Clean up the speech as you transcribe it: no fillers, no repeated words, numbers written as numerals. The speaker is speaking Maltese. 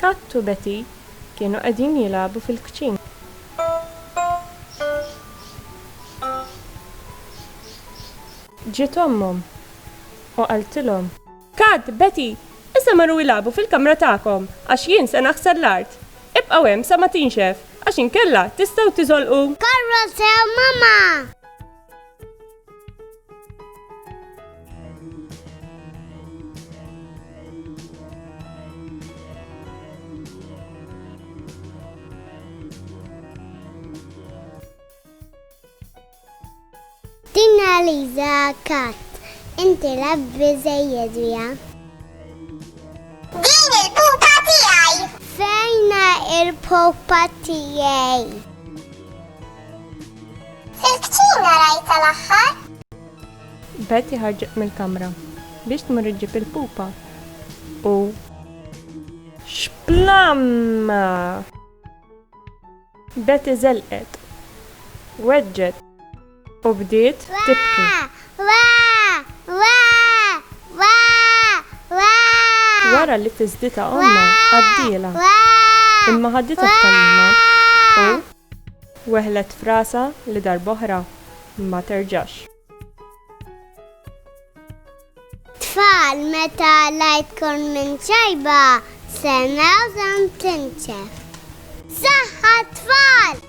Il-katt u Betty kienu qegħdin jilagħbu fil-kċin. Ġiet ommhom u qaltilhom: Katt, Betty, issa marru jilagħbu fil-kamra tagħkom għax jien se naħsar l-art. Ibqgħu hemm sa ma tinxef għax inkella tistgħu tiżolqu. Karra sew mama! Tina Liza Kat, inti labbi żejjed wija. Din il-pupa tiegħi! Fejna il-pupa tiegħi? Fil-kċina rajta l-aħħar? Betty ħarġet mill-kamra biex tmur iġġib il-pupa. U xplamma! Betty żelqet, weġġet u bdiet tibki. Wara li tiżdita omma għaddiela, imma ħaddita t-tallima u weħlet frasa li darb'oħra ma terġax. Tfal, meta lajtkom imxarba, sena u tinċef. Saħħa tfal!